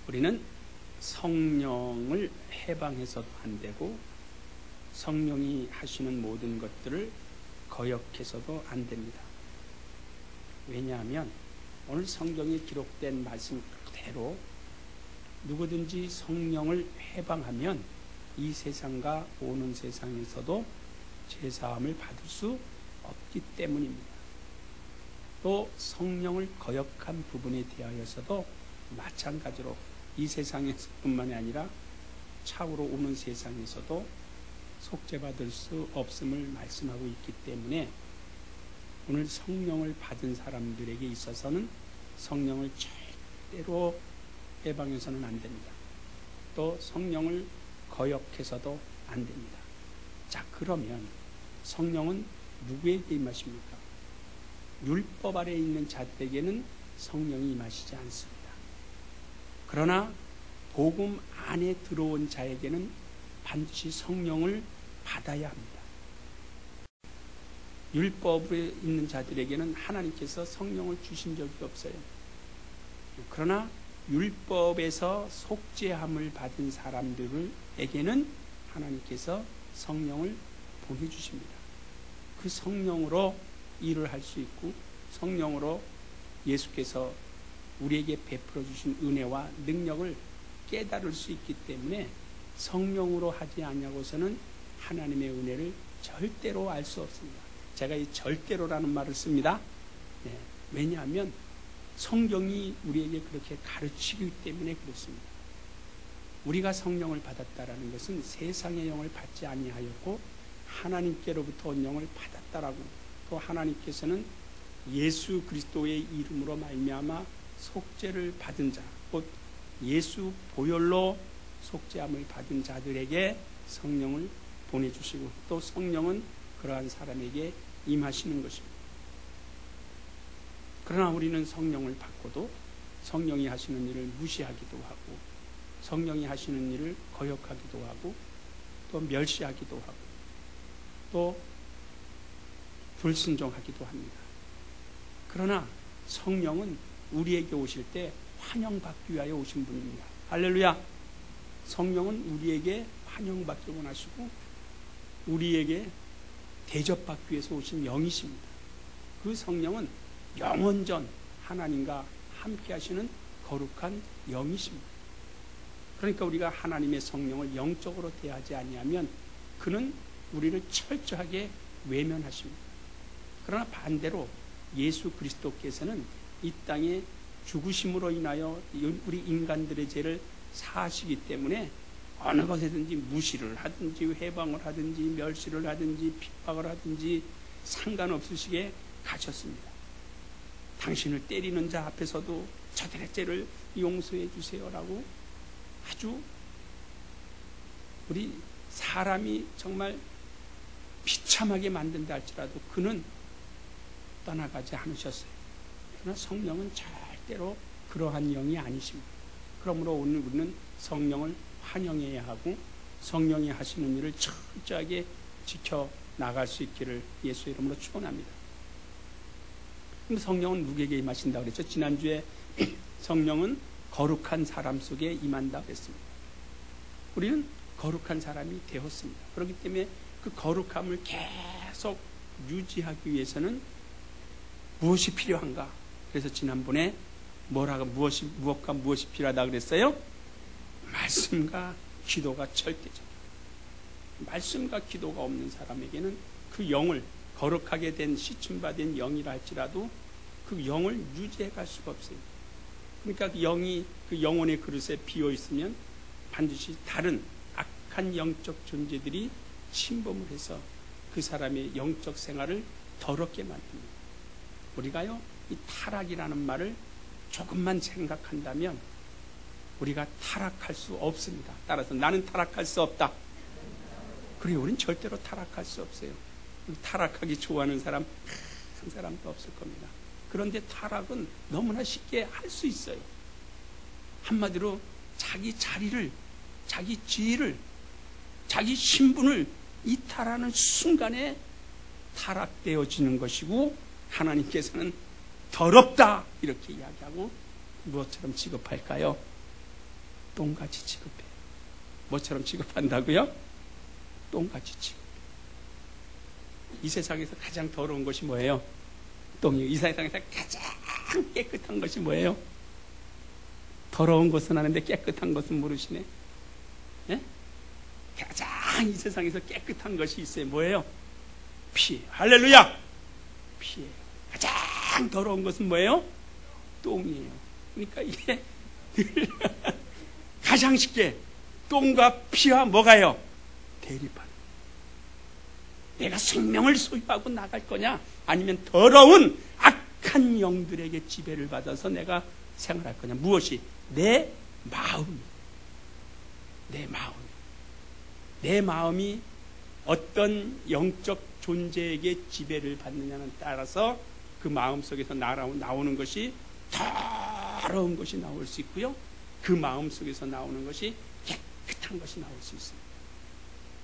우리는 성령을 해방해서도 안 되고 성령이 하시는 모든 것들을 거역해서도 안 됩니다. 왜냐하면 오늘 성경에 기록된 말씀 그대로 누구든지 성령을 해방하면 이 세상과 오는 세상에서도 죄사함을 받을 수 없기 때문입니다. 또 성령을 거역한 부분에 대하여서도 마찬가지로 이 세상에서뿐만이 아니라 차후로 오는 세상에서도 속죄받을 수 없음을 말씀하고 있기 때문에 오늘 성령을 받은 사람들에게 있어서는 성령을 절대로 해방해서는 안 됩니다. 또 성령을 거역해서도 안 됩니다. 자, 그러면 성령은 누구에게 임하십니까? 율법 아래에 있는 자들에게는 성령이 임하시지 않습니다. 그러나 복음 안에 들어온 자에게는 반드시 성령을 받아야 합니다. 율법에 있는 자들에게는 하나님께서 성령을 주신 적이 없어요. 그러나 율법에서 속죄함을 받은 사람들에게는 하나님께서 성령을 보내주십니다. 그 성령으로 일을 할 수 있고 성령으로 예수께서 우리에게 베풀어 주신 은혜와 능력을 깨달을 수 있기 때문에 성령으로 하지 않냐고서는 하나님의 은혜를 절대로 알 수 없습니다. 제가 이 절대로라는 말을 씁니다. 네, 왜냐하면 성경이 우리에게 그렇게 가르치기 때문에 그렇습니다. 우리가 성령을 받았다라는 것은 세상의 영을 받지 아니하였고 하나님께로부터 온 영을 받았다라고, 또 하나님께서는 예수 그리스도의 이름으로 말미암아 속죄를 받은 자, 곧 예수 보혈로 속죄함을 받은 자들에게 성령을 보내주시고 또 성령은 그러한 사람에게 임하시는 것입니다. 그러나 우리는 성령을 받고도 성령이 하시는 일을 무시하기도 하고 성령이 하시는 일을 거역하기도 하고 또 멸시하기도 하고 또 불순종하기도 합니다. 그러나 성령은 우리에게 오실 때 환영받기 위하여 오신 분입니다. 할렐루야! 성령은 우리에게 환영받기 원하시고 우리에게 대접받기 위해서 오신 영이십니다. 그 성령은 영원전 하나님과 함께 하시는 거룩한 영이십니다. 그러니까 우리가 하나님의 성령을 영적으로 대하지 아니하면 그는 우리를 철저하게 외면하십니다. 그러나 반대로 예수 그리스도께서는 이 땅에 죽으심으로 인하여 우리 인간들의 죄를 사하시기 때문에 어느 것에든지 무시를 하든지 회방을 하든지 멸시를 하든지 핍박을 하든지 상관없으시게 가셨습니다. 당신을 때리는 자 앞에서도 저들의 죄를 용서해 주세요라고 아주 우리 사람이 정말 비참하게 만든다 할지라도 그는 떠나가지 않으셨어요. 그러나 성령은 절대로 그러한 영이 아니십니다. 그러므로 오늘 우리는 성령을 환영해야 하고 성령이 하시는 일을 철저하게 지켜나갈 수 있기를 예수의 이름으로 축원합니다. 그럼 성령은 누구에게 임하신다고 그랬죠? 지난주에 성령은 거룩한 사람 속에 임한다고 했습니다. 우리는 거룩한 사람이 되었습니다. 그렇기 때문에 그 거룩함을 계속 유지하기 위해서는 무엇이 필요한가? 그래서 지난번에 무엇과 무엇이 필요하다 그랬어요? 말씀과 기도가 절대적이에요. 말씀과 기도가 없는 사람에게는 그 영을 거룩하게 된 시침받은 영이라 할지라도 그 영을 유지해 갈 수가 없어요. 그러니까 그 영이 그 영혼의 그릇에 비어 있으면 반드시 다른 악한 영적 존재들이 침범을 해서 그 사람의 영적 생활을 더럽게 만듭니다. 우리가요, 이 타락이라는 말을 조금만 생각한다면 우리가 타락할 수 없습니다. 따라서 나는 타락할 수 없다. 그래요, 우리는 절대로 타락할 수 없어요. 타락하기 좋아하는 사람 한 사람도 없을 겁니다. 그런데 타락은 너무나 쉽게 할 수 있어요. 한마디로 자기 자리를, 자기 지위를, 자기 신분을 이탈하는 순간에 타락되어지는 것이고 하나님께서는 더럽다 이렇게 이야기하고 무엇처럼 취급할까요? 똥같이 취급해. 뭐처럼 취급한다고요? 똥같이 취급해. 이 세상에서 가장 더러운 것이 뭐예요? 똥이에요. 이 세상에서 가장 깨끗한 것이 뭐예요? 더러운 것은 아는데 깨끗한 것은 모르시네. 예? 가장 이 세상에서 깨끗한 것이 있어요. 뭐예요? 피. 할렐루야! 피예요. 가장 더러운 것은 뭐예요? 똥이에요. 그러니까 이게 가장 쉽게 똥과 피와 뭐가요? 대립하는. 내가 생명을 소유하고 나갈 거냐? 아니면 더러운 악한 영들에게 지배를 받아서 내가 생활할 거냐? 무엇이? 내 마음이. 내 마음이 어떤 영적 존재에게 지배를 받느냐는 따라서 그 마음 속에서 나오는 것이 더러운 것이 나올 수 있고요. 그 마음 속에서 나오는 것이 깨끗한 것이 나올 수 있습니다.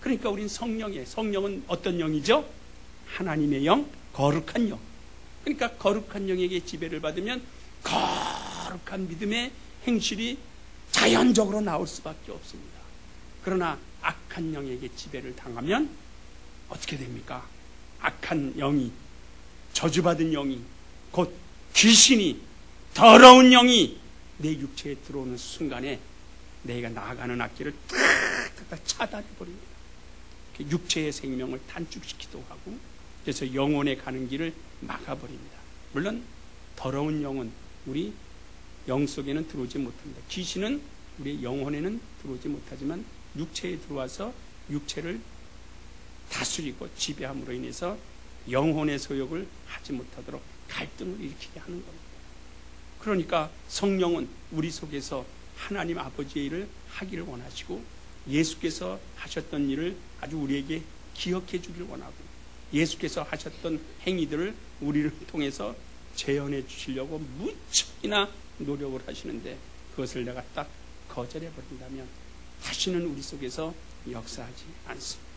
그러니까 우린 성령은 어떤 영이죠? 하나님의 영, 거룩한 영. 그러니까 거룩한 영에게 지배를 받으면 거룩한 믿음의 행실이 자연적으로 나올 수밖에 없습니다. 그러나 악한 영에게 지배를 당하면 어떻게 됩니까? 악한 영이, 저주받은 영이, 곧 귀신이, 더러운 영이 내 육체에 들어오는 순간에 내가 나아가는 앞길을 탁 차단해버립니다. 육체의 생명을 단축시키기도 하고, 그래서 영혼에 가는 길을 막아버립니다. 물론 더러운 영은 우리 영 속에는 들어오지 못합니다. 귀신은 우리 영혼에는 들어오지 못하지만 육체에 들어와서 육체를 다스리고 지배함으로 인해서 영혼의 소욕을 하지 못하도록 갈등을 일으키게 하는 겁니다. 그러니까 성령은 우리 속에서 하나님 아버지의 일을 하기를 원하시고, 예수께서 하셨던 일을 아주 우리에게 기억해 주기를 원하고, 예수께서 하셨던 행위들을 우리를 통해서 재현해 주시려고 무척이나 노력을 하시는데, 그것을 내가 딱 거절해 버린다면 다시는 우리 속에서 역사하지 않습니다.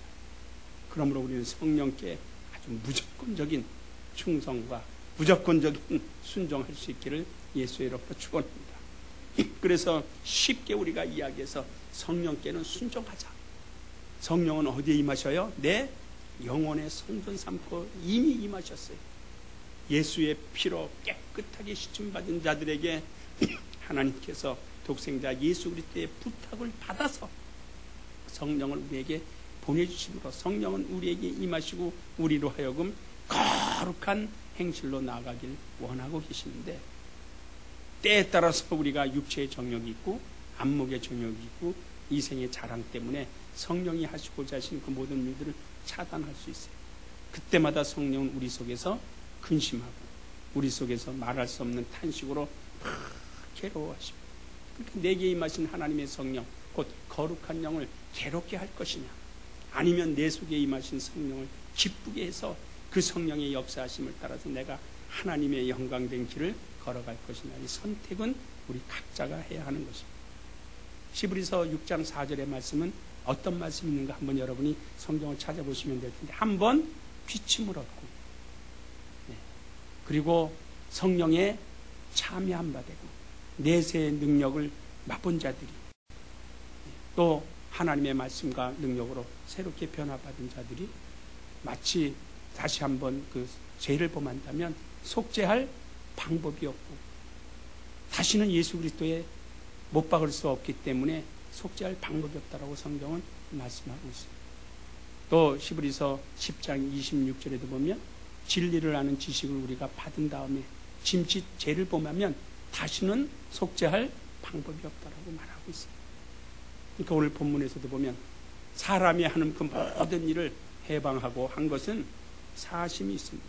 그러므로 우리는 성령께 아주 무조건적인 충성과 무조건적인 순종할 수 있기를 예수의 이름으로 축원합니다. 그래서 쉽게 우리가 이야기해서 성령께는 순종하자. 성령은 어디에 임하셔요? 내 영혼의 성전 삼고 이미 임하셨어요. 예수의 피로 깨끗하게 씻음받은 자들에게 하나님께서 독생자 예수 그리스도의 부탁을 받아서 성령을 우리에게 보내주심으로 성령은 우리에게 임하시고 우리로 하여금 거룩한 행실로 나아가길 원하고 계시는데, 때에 따라서 우리가 육체의 정욕이 있고 안목의 정욕이 있고 이생의 자랑 때문에 성령이 하시고자 하신 그 모든 일들을 차단할 수 있어요. 그때마다 성령은 우리 속에서 근심하고 우리 속에서 말할 수 없는 탄식으로 막 괴로워하십니다. 그러니까 내게 임하신 하나님의 성령, 곧 거룩한 영을 괴롭게 할 것이냐, 아니면 내 속에 임하신 성령을 기쁘게 해서 그 성령의 역사하심을 따라서 내가 하나님의 영광된 길을 걸어갈 것이냐, 이 선택은 우리 각자가 해야 하는 것입니다. 히브리서 6장 4절의 말씀은 어떤 말씀이 있는가 한번 여러분이 성경을 찾아보시면 될 텐데, 한번 피침을 얻고, 그리고 성령에 참여한 바 되고 내세의 능력을 맛본 자들이, 또 하나님의 말씀과 능력으로 새롭게 변화받은 자들이 마치 다시 한번 그 죄를 범한다면 속죄할 방법이 없고 다시는 예수 그리스도에 못 박을 수 없기 때문에 속죄할 방법이 없다라고 성경은 말씀하고 있습니다. 또 히브리서 10장 26절에도 보면 진리를 아는 지식을 우리가 받은 다음에 짐짓 죄를 범하면 다시는 속죄할 방법이 없다라고 말하고 있습니다. 그러니까 오늘 본문에서도 보면 사람이 하는 그 모든 일을 해방하고 한 것은 사심이 있습니다.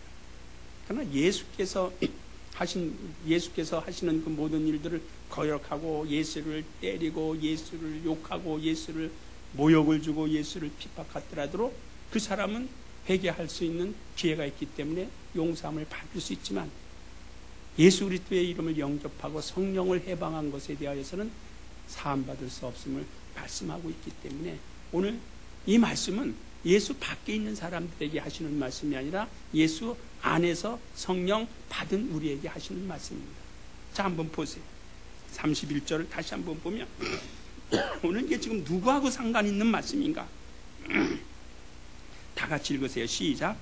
그러나 예수께서 하시는 그 모든 일들을 거역하고 예수를 때리고 예수를 욕하고 예수를 모욕을 주고 예수를 핍박하더라도 그 사람은 회개할 수 있는 기회가 있기 때문에 용서함을 받을 수 있지만, 예수 그리스도의 이름을 영접하고 성령을 해방한 것에 대하여서는 사함받을 수 없음을 말씀하고 있기 때문에 오늘 이 말씀은 예수 밖에 있는 사람들에게 하시는 말씀이 아니라 예수 안에서 성령 받은 우리에게 하시는 말씀입니다. 자, 한번 보세요. 31절을 다시 한번 보면 오늘 이게 지금 누구하고 상관 있는 말씀인가? 다 같이 읽으세요. 시작.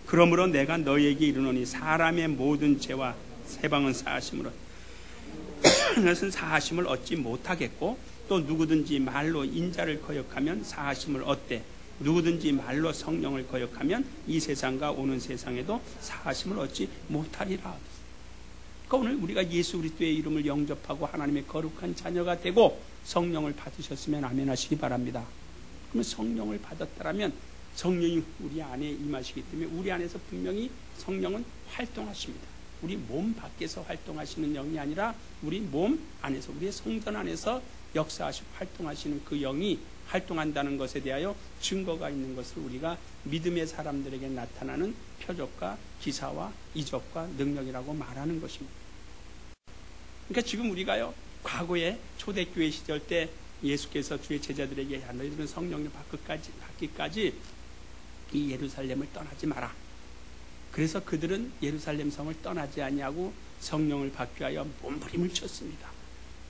그러므로 내가 너희에게 이르노니 사람의 모든 죄와 세방은 사하심으로 그것은 사하심을 얻지 못하겠고, 또 누구든지 말로 인자를 거역하면 사하심을 얻되 누구든지 말로 성령을 거역하면 이 세상과 오는 세상에도 사하심을 얻지 못하리라. 그러니까 오늘 우리가 예수 그리스도의 이름을 영접하고 하나님의 거룩한 자녀가 되고 성령을 받으셨으면 아멘 하시기 바랍니다. 그러면 성령을 받았다라면 성령이 우리 안에 임하시기 때문에 우리 안에서 분명히 성령은 활동하십니다. 우리 몸 밖에서 활동하시는 영이 아니라 우리 몸 안에서, 우리의 성전 안에서 역사하시고 활동하시는 그 영이 활동한다는 것에 대하여 증거가 있는 것을 우리가 믿음의 사람들에게 나타나는 표적과 기사와 이적과 능력이라고 말하는 것입니다. 그러니까 지금 우리가요, 과거에 초대교회 시절 때 예수께서 주의 제자들에게 너희들은 성령을 받기까지 이 예루살렘을 떠나지 마라. 그래서 그들은 예루살렘 성을 떠나지 아니하고 성령을 받기 위하여 몸부림을 쳤습니다.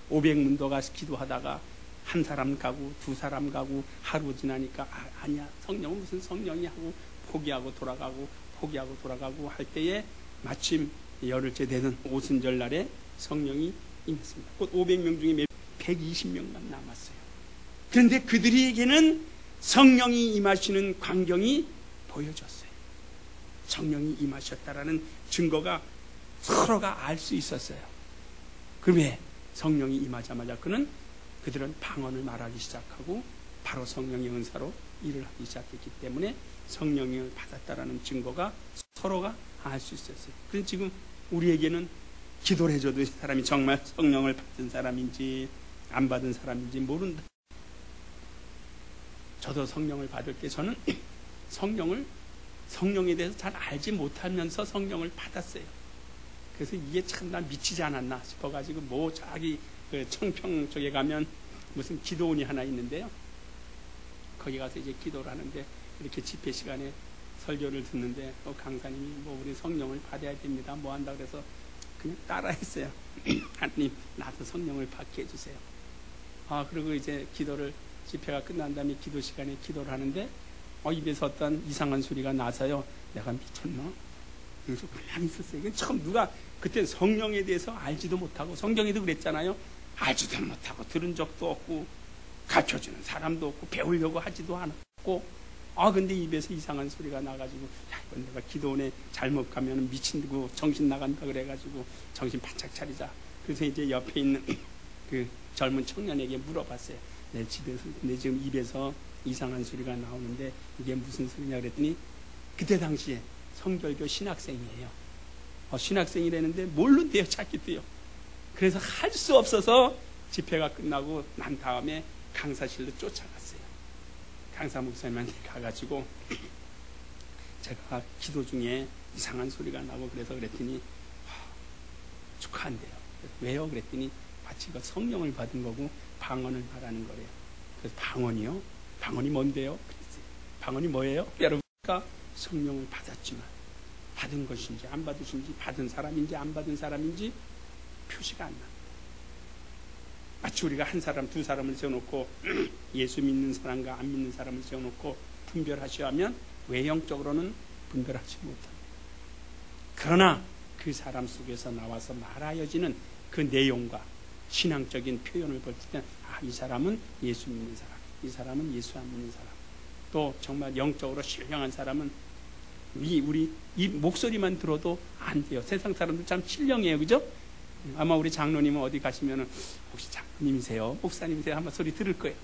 500문도가 기도하다가 한 사람 가고 두 사람 가고 하루 지나니까 아니야, 성령은 무슨 성령이 하고 포기하고 돌아가고 할 때에 마침 열흘째 되는 오순절 날에 성령이 임했습니다. 곧 500명 중에 120명만 남았어요. 그런데 그들에게는 성령이 임하시는 광경이 보여졌어요. 성령이 임하셨다라는 증거가 서로가 알 수 있었어요. 그런데 성령이 임하자마자 그들은 방언을 말하기 시작하고 바로 성령의 은사로 일을 하기 시작했기 때문에 성령을 받았다라는 증거가 서로가 알 수 있었어요. 그래서 지금 우리에게는 기도를 해줘도 이 사람이 정말 성령을 받은 사람인지 안 받은 사람인지 모른다. 저도 성령을 받을 때 저는 성령에 대해서 잘 알지 못하면서 성령을 받았어요. 그래서 이게 참 난 미치지 않았나 싶어가지고 자기 그 청평 쪽에 가면 무슨 기도원이 하나 있는데요. 거기 가서 이제 기도를 하는데 이렇게 집회 시간에 설교를 듣는데 강사님이 우리 성령을 받아야 됩니다. 한다 그래서 그냥 따라했어요. 하나님 나도 성령을 받게 해주세요. 그리고 이제 집회가 끝난 다음에 기도 시간에 기도를 하는데 입에서 어떤 이상한 소리가 나서요. 내가 미쳤나? 그래서 가만히 있었어요. 이건 처음 그때 성령에 대해서 알지도 못하고, 성경에도 그랬잖아요. 알지도 못하고 들은 적도 없고 가르쳐주는 사람도 없고 배우려고 하지도 않았고, 근데 입에서 이상한 소리가 나가지고 이건 내가 기도원에 잘못 가면 미친고 정신 나간다 그래가지고 정신 바짝 차리자. 그래서 이제 옆에 있는 그 젊은 청년에게 물어봤어요. 내 지금 입에서 이상한 소리가 나오는데 이게 무슨 소리냐 그랬더니 그때 당시에 성결교 신학생이에요. 신학생이라는데 모른대요, 자기도요. 그래서 할 수 없어서 집회가 끝나고 난 다음에 강사실로 쫓아갔어요. 강사 목사님한테 가가지고 제가 기도 중에 이상한 소리가 나고 그랬더니 축하한대요. 왜요? 그랬더니 마치 성령을 받은 거고 방언을 말하는 거래요. 그래서 방언이요? 방언이 뭔데요? 그랬어요. 방언이 뭐예요? 여러분과 성령을 받았지만 받은 것인지 안 받으신지, 받은 사람인지 안 받은 사람인지 표시가 안 납니다. 마치 우리가 한 사람, 두 사람을 세워놓고 예수 믿는 사람과 안 믿는 사람을 세워놓고 분별하셔야 하면 외형적으로는 분별하지 못합니다. 그러나 그 사람 속에서 나와서 말하여지는 그 내용과 신앙적인 표현을 볼 때 이 사람은 예수 믿는 사람, 이 사람은 예수 안 믿는 사람, 또 정말 영적으로 신령한 사람은 우리 이 목소리만 들어도 안 돼요. 세상 사람들 참 신령해요, 그죠? 아마 우리 장로님은 어디 가시면은 혹시 장로님이세요, 목사님이세요 한번 소리 들을 거예요.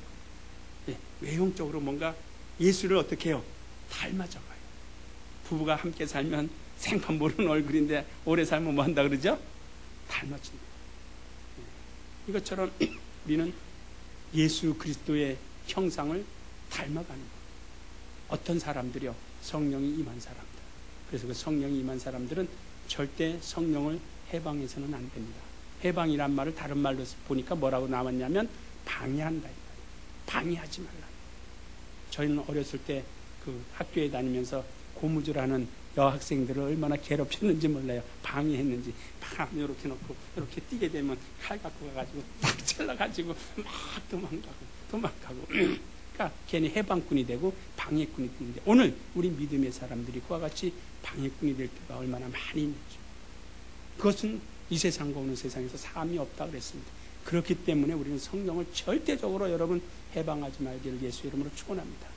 외형적으로 뭔가 예수를 어떻게 해요? 닮아져가요. 부부가 함께 살면 생판 모르는 얼굴인데 오래 살면 뭐 한다 그러죠? 닮아진다. 이것처럼 우리는 예수 그리스도의 형상을 닮아가는 거예요. 어떤 사람들이요? 성령이 임한 사람들. 그래서 그 성령이 임한 사람들은 절대 성령을 해방해서는 안 됩니다. 해방이란 말을 다른 말로 보니까 뭐라고 나왔냐면 방해한다. 방해하지 말라. 저희는 어렸을 때 그 학교에 다니면서 고무줄하는 여학생들을 얼마나 괴롭혔는지 몰라요. 방해했는지. 막 이렇게 놓고 이렇게 뛰게 되면 칼 갖고 가가지고 딱 잘라가지고 막 도망가고 그러니까 괜히 해방꾼이 되고 방해꾼이 되는데, 오늘 우리 믿음의 사람들이 그와 같이 방해꾼이 될 때가 얼마나 많이 있는지. 그것은 이 세상과 오는 세상에서 사함이 없다 그랬습니다. 그렇기 때문에 우리는 성령을 절대적으로 여러분 해방하지 말기를 예수 이름으로 축원합니다.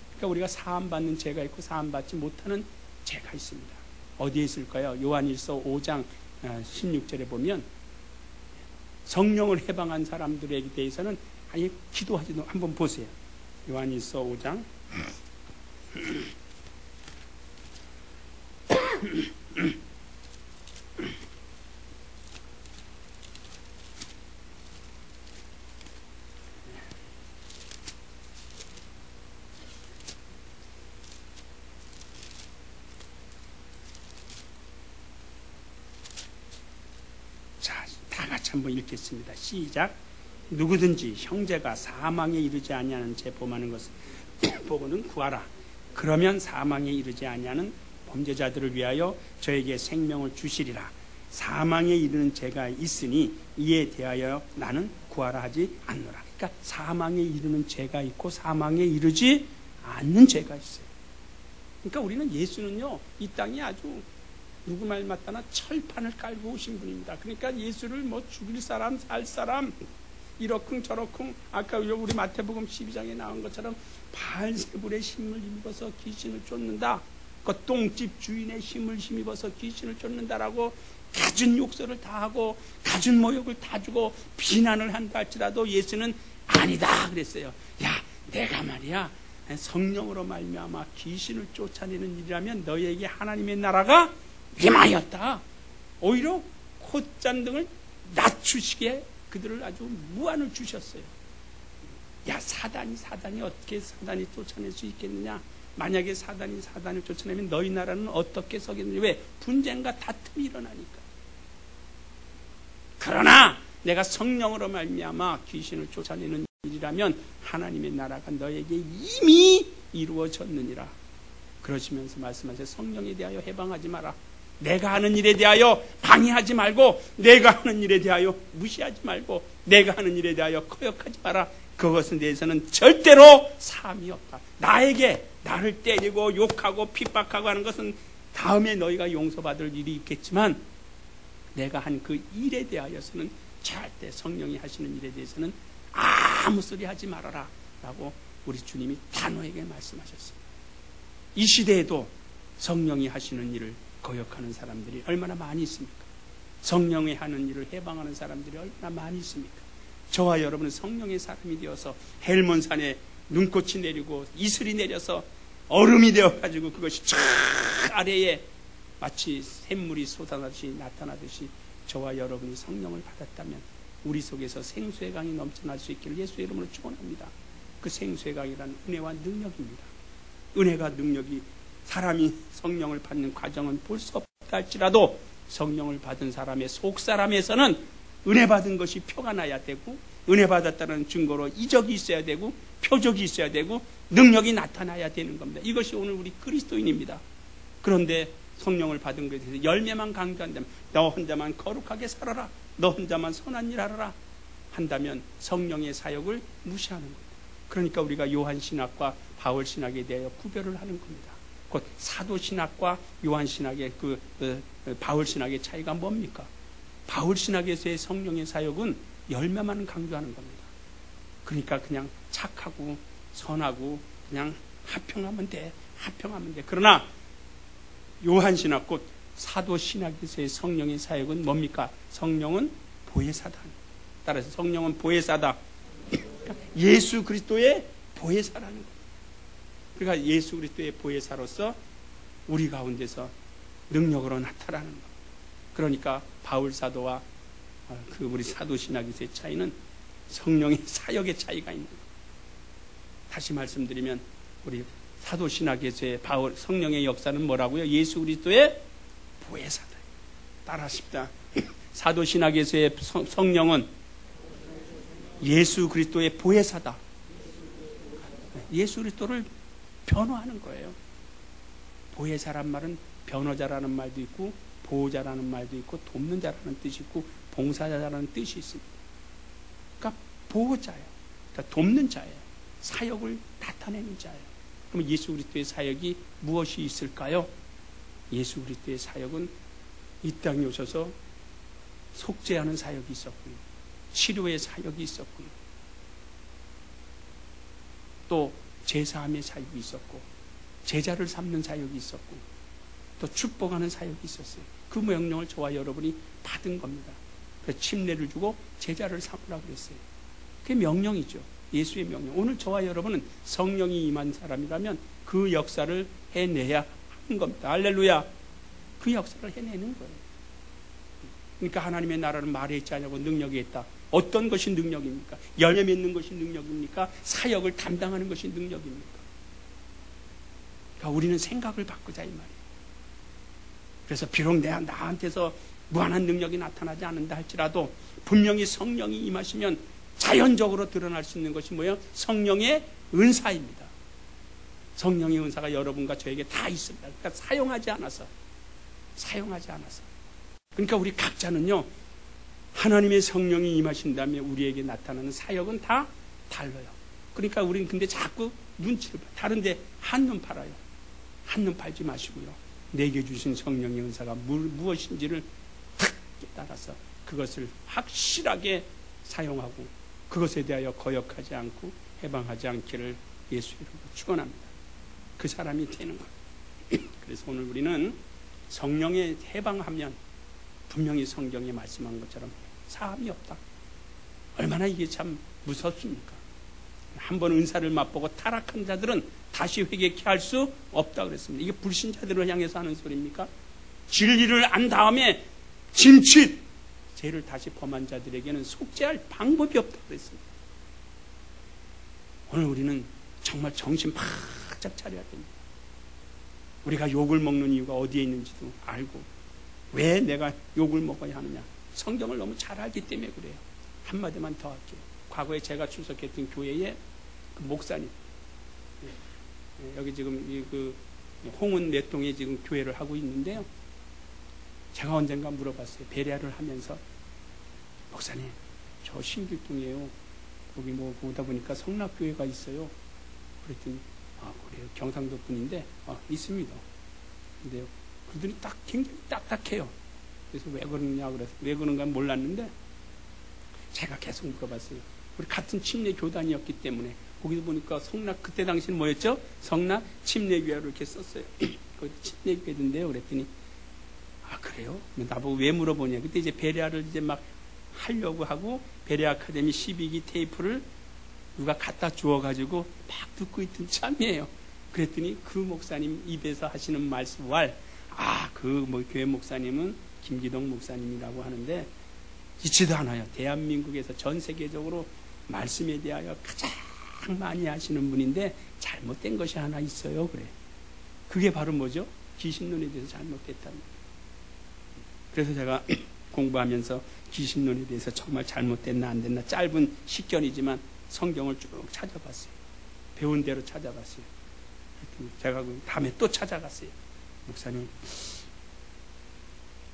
그러니까 우리가 사함받는 죄가 있고 사함받지 못하는 죄가 있습니다. 어디에 있을까요? 요한일서 5장 16절에 보면 성령을 해방한 사람들에 대해서는 아예 기도하지도, 한번 보세요. 요한일서 5장 자, 다 같이 한번 읽겠습니다. 시작. 누구든지 형제가 사망에 이르지 아니하는 죄 범하는 것을 보고는 구하라. 그러면 사망에 이르지 아니하는 범죄자들을 위하여 저에게 생명을 주시리라. 사망에 이르는 죄가 있으니 이에 대하여 나는 구하라 하지 않노라. 그러니까 사망에 이르는 죄가 있고 사망에 이르지 않는 죄가 있어요. 그러니까 우리는 예수는요, 이 땅에 아주 누구 말 맞다나 철판을 깔고 오신 분입니다. 그러니까 예수를 뭐 죽일 사람 살 사람 이러쿵 저러쿵, 아까 우리 마태복음 12장에 나온 것처럼 바알세불의 힘을 힘입어서 귀신을 쫓는다, 그 똥집 주인의 힘을 힘입어서 귀신을 쫓는다라고 갖은 욕설을 다 하고 갖은 모욕을 다 주고 비난을 한다 할지라도 예수는 아니다 그랬어요. 야, 내가 말이야 성령으로 말미암아 귀신을 쫓아내는 일이라면 너희에게 하나님의 나라가 임하였다. 오히려 콧잔등을 낮추시게 그들을 아주 무한을 주셨어요. 야, 사단이 어떻게 사단이 쫓아낼 수 있겠느냐? 만약에 사단을 쫓아내면 너희 나라는 어떻게 서겠느냐? 왜? 분쟁과 다툼이 일어나니까. 그러나 내가 성령으로 말미암아 귀신을 쫓아내는 일이라면 하나님의 나라가 너에게 이미 이루어졌느니라. 그러시면서 말씀하세요. 성령에 대하여 해방하지 마라. 내가 하는 일에 대하여 방해하지 말고, 내가 하는 일에 대하여 무시하지 말고, 내가 하는 일에 대하여 거역하지 마라. 그것에 대해서는 절대로 사함이 없다. 나를 때리고 욕하고 핍박하고 하는 것은 다음에 너희가 용서받을 일이 있겠지만, 내가 한 그 일에 대하여서는 절대, 성령이 하시는 일에 대해서는 아무 소리 하지 말아라 라고 우리 주님이 단호하게 말씀하셨습니다. 이 시대에도 성령이 하시는 일을 거역하는 사람들이 얼마나 많이 있습니까? 성령이 하는 일을 해방하는 사람들이 얼마나 많이 있습니까? 저와 여러분은 성령의 사람이 되어서 헬몬산에 눈꽃이 내리고 이슬이 내려서 얼음이 되어가지고 그것이 쫙 아래에 마치 샘물이 솟아나듯이 나타나듯이 저와 여러분이 성령을 받았다면 우리 속에서 생수의 강이 넘쳐날 수 있기를 예수의 이름으로 축원합니다. 그 생수의 강이란 은혜와 능력입니다. 은혜가 능력이, 사람이 성령을 받는 과정은 볼 수 없다 할지라도 성령을 받은 사람의 속사람에서는 은혜 받은 것이 표가 나야 되고, 은혜 받았다는 증거로 이적이 있어야 되고, 표적이 있어야 되고, 능력이 나타나야 되는 겁니다. 이것이 오늘 우리 그리스도인입니다. 그런데 성령을 받은 것에 대해서 열매만 강조한다면, 너 혼자만 거룩하게 살아라, 너 혼자만 선한 일 하라 한다면 성령의 사역을 무시하는 겁니다. 그러니까 우리가 요한신학과 바울신학에 대하여 구별을 하는 겁니다. 곧 사도신학과 요한신학의 바울신학의 차이가 뭡니까? 바울신학에서의 성령의 사역은 열매만 강조하는 겁니다. 그러니까 그냥 착하고 선하고 그냥 합평하면 돼. 그러나 요한신학 곧 사도신학에서의 성령의 사역은 뭡니까? 성령은 보혜사다. 따라서 성령은 보혜사다. 예수 그리스도의 보혜사라는 겁니다. 그러니까 예수 그리스도의 보혜사로서 우리 가운데서 능력으로 나타나는 겁니다. 그러니까 바울 사도와 우리 사도 신학에서의 차이는 성령의 사역의 차이가 있는 겁니다. 다시 말씀드리면 우리 사도 신학에서의 바울 성령의 역사는 뭐라고요? 예수 그리스도의 보혜사다. 따라하십시다. 사도 신학에서의 성령은 예수 그리스도의 보혜사다. 예수 그리스도를 변호하는 거예요. 보혜사란 말은 변호자라는 말도 있고 보호자라는 말도 있고 돕는 자라는 뜻이 있고 봉사자라는 뜻이 있습니다. 그러니까 보호자예요. 그러니까 돕는 자예요. 사역을 나타내는 자예요. 그럼 예수 그리스도의 사역이 무엇이 있을까요? 예수 그리스도의 사역은 이 땅에 오셔서 속죄하는 사역이 있었고요. 치료의 사역이 있었고요. 또 제사함의 사역이 있었고 제자를 삼는 사역이 있었고 또 축복하는 사역이 있었어요. 그 명령을 저와 여러분이 받은 겁니다. 그래서 침례를 주고 제자를 삼으라고 그랬어요. 그게 명령이죠. 예수의 명령. 오늘 저와 여러분은 성령이 임한 사람이라면 그 역사를 해내야 하는 겁니다. 할렐루야. 그 역사를 해내는 거예요. 그러니까 하나님의 나라는 말에 있지 않냐고 능력이 있다. 어떤 것이 능력입니까? 열매 맺는 것이 능력입니까? 사역을 담당하는 것이 능력입니까? 그러니까 우리는 생각을 바꾸자 이 말이에요. 그래서 비록 나한테서 무한한 능력이 나타나지 않는다 할지라도 분명히 성령이 임하시면 자연적으로 드러날 수 있는 것이 뭐예요? 성령의 은사입니다. 성령의 은사가 여러분과 저에게 다 있습니다. 그러니까 사용하지 않아서. 그러니까 우리 각자는요, 하나님의 성령이 임하신다면 우리에게 나타나는 사역은 다 달라요. 그러니까 우리는 근데 자꾸 눈치를 봐요. 다른데 한눈 팔아요. 한눈 팔지 마시고요. 내게 주신 성령의 은사가 무엇인지를 탁 따라서 그것을 확실하게 사용하고 그것에 대하여 거역하지 않고 해방하지 않기를 예수 이름으로 축원합니다. 그 사람이 되는 거예요. 그래서 오늘 우리는 성령에 해방하면 분명히 성경에 말씀한 것처럼 사함이 없다. 얼마나 이게 참 무섭습니까? 한번 은사를 맛보고 타락한 자들은 다시 회개케 할 수 없다 그랬습니다. 이게 불신자들을 향해서 하는 소리입니까? 진리를 안 다음에 짐칫 죄를 다시 범한 자들에게는 속죄할 방법이 없다 그랬습니다. 오늘 우리는 정말 정신 바짝 차려야 됩니다. 우리가 욕을 먹는 이유가 어디에 있는지도 알고 왜 내가 욕을 먹어야 하느냐. 성경을 너무 잘 알기 때문에 그래요. 한마디만 더 할게요. 과거에 제가 출석했던 교회에 그 목사님, 여기 지금 그 홍은 내동에 지금 교회를 하고 있는데요. 제가 언젠가 물어봤어요. 배례를 하면서 목사님, 저 신길동이에요. 거기 뭐 보다 보니까 성락교회가 있어요. 그랬더니 그래요. 경상도 분인데 있습니다. 근데요. 그들이 굉장히 딱딱해요. 그래서 왜 그러느냐 그래서 왜 그런가 몰랐는데 제가 계속 물어봤어요. 우리 같은 침례 교단이었기 때문에 거기서 보니까 성락 그때 당시는 뭐였죠? 성락 침례교회로 이렇게 썼어요. 거기 침례교회던데요. 그랬더니 그래요? 나보고 왜 물어보냐. 그때 이제 베레아를 이제 막 하려고 하고 베레아 아카데미 12기 테이프를 누가 갖다 주워가지고 막 듣고 있던 참이에요. 그랬더니 그 목사님 입에서 하시는 말씀 그 교회 목사님은 김기동 목사님이라고 하는데 있지도 않아요. 대한민국에서 전 세계적으로 말씀에 대하여 가장 많이 하시는 분인데 잘못된 것이 하나 있어요. 그래. 그게 바로 뭐죠? 귀신론에 대해서 잘못됐다는 거예요. 그래서 제가 공부하면서 귀신론에 대해서 정말 잘못됐나 안 됐나 짧은 식견이지만 성경을 쭉 찾아봤어요. 배운 대로 찾아봤어요. 제가 그 다음에 또 찾아갔어요. 목사님,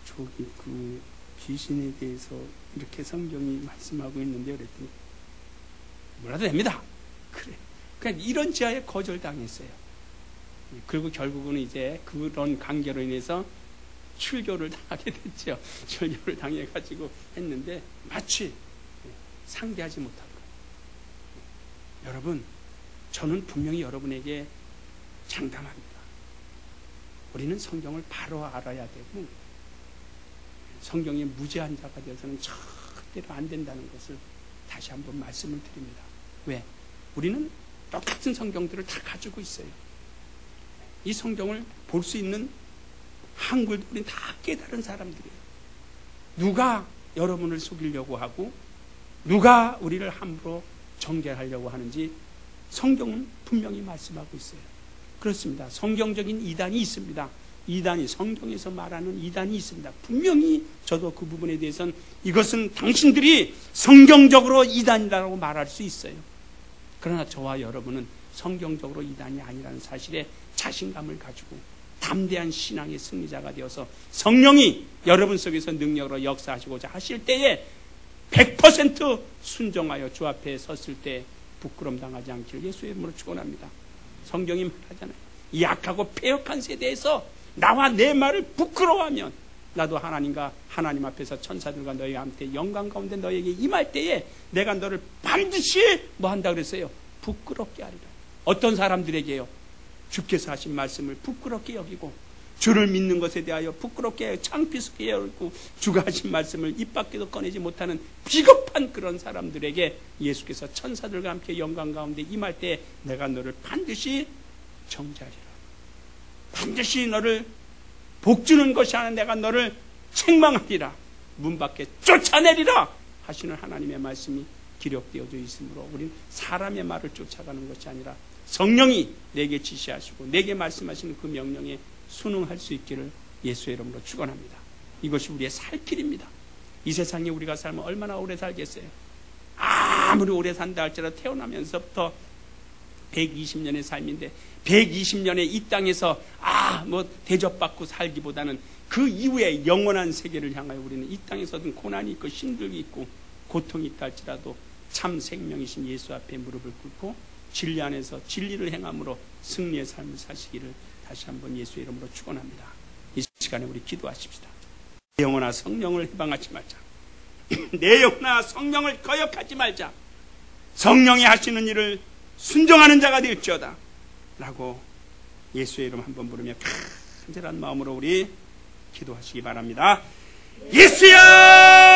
저기 그 귀신에 대해서 이렇게 성경이 말씀하고 있는데 그랬더니 몰라도 됩니다. 그래. 그냥 이런 지하에 거절당했어요. 그리고 결국은 이제 그런 관계로 인해서 출교를 당하게 됐죠. 출교를 당해가지고 했는데 마치 상대하지 못하더라고요. 여러분, 저는 분명히 여러분에게 장담합니다. 우리는 성경을 바로 알아야 되고 성경의 무죄한 자가 되어서는 절대로 안 된다는 것을 다시 한번 말씀을 드립니다. 왜? 우리는 똑같은 성경들을 다 가지고 있어요. 이 성경을 볼 수 있는 한글도 우리는 다 깨달은 사람들이에요. 누가 여러분을 속이려고 하고 누가 우리를 함부로 정죄하려고 하는지 성경은 분명히 말씀하고 있어요. 그렇습니다. 성경적인 이단이 있습니다. 이단이 성경에서 말하는 이단이 있습니다. 분명히 저도 그 부분에 대해서는 이것은 당신들이 성경적으로 이단이라고 말할 수 있어요. 그러나 저와 여러분은 성경적으로 이단이 아니라는 사실에 자신감을 가지고 담대한 신앙의 승리자가 되어서 성령이 여러분 속에서 능력으로 역사하시고자 하실 때에 100% 순종하여 주 앞에 섰을 때 부끄럼 당하지 않기를 예수의 이름으로 축원합니다. 성경이 말하잖아요. 이 약하고 패역한 세대에서 나와 내 말을 부끄러워하면 나도 하나님과 하나님 앞에서 천사들과 너희와 함께 영광 가운데 너희에게 임할 때에 내가 너를 반드시 뭐 한다 그랬어요? 부끄럽게 하리라. 어떤 사람들에게요? 주께서 하신 말씀을 부끄럽게 여기고 주를 믿는 것에 대하여 부끄럽게 창피스럽게 여기고 주가 하신 말씀을 입 밖에도 꺼내지 못하는 비겁한 그런 사람들에게 예수께서 천사들과 함께 영광 가운데 임할 때 내가 너를 반드시 정죄하리라. 반드시 너를 복주는 것이 아니라 내가 너를 책망하리라. 문 밖에 쫓아내리라 하시는 하나님의 말씀이 기록되어져 있으므로 우리는 사람의 말을 쫓아가는 것이 아니라 성령이 내게 지시하시고 내게 말씀하시는 그 명령에 순응할 수 있기를 예수의 이름으로 축원합니다. 이것이 우리의 살 길입니다. 이 세상에 우리가 살면 얼마나 오래 살겠어요? 아무리 오래 산다 할지라도 태어나면서부터 120년의 삶인데 120년의 이 땅에서 대접받고 살기보다는 그 이후에 영원한 세계를 향하여 우리는 이 땅에서든 고난이 있고 힘들기 있고 고통이 있다 할지라도 참 생명이신 예수 앞에 무릎을 꿇고 진리 안에서 진리를 행함으로 승리의 삶을 사시기를 다시 한번 예수의 이름으로 축원합니다. 이 시간에 우리 기도하십시다. 내 영혼아 성령을 해방하지 말자. 내 영혼아 성령을 거역하지 말자. 성령이 하시는 일을 순종하는 자가 될지어다 라고 예수의 이름 한번 부르며 간절한 마음으로 우리 기도하시기 바랍니다. 예수야!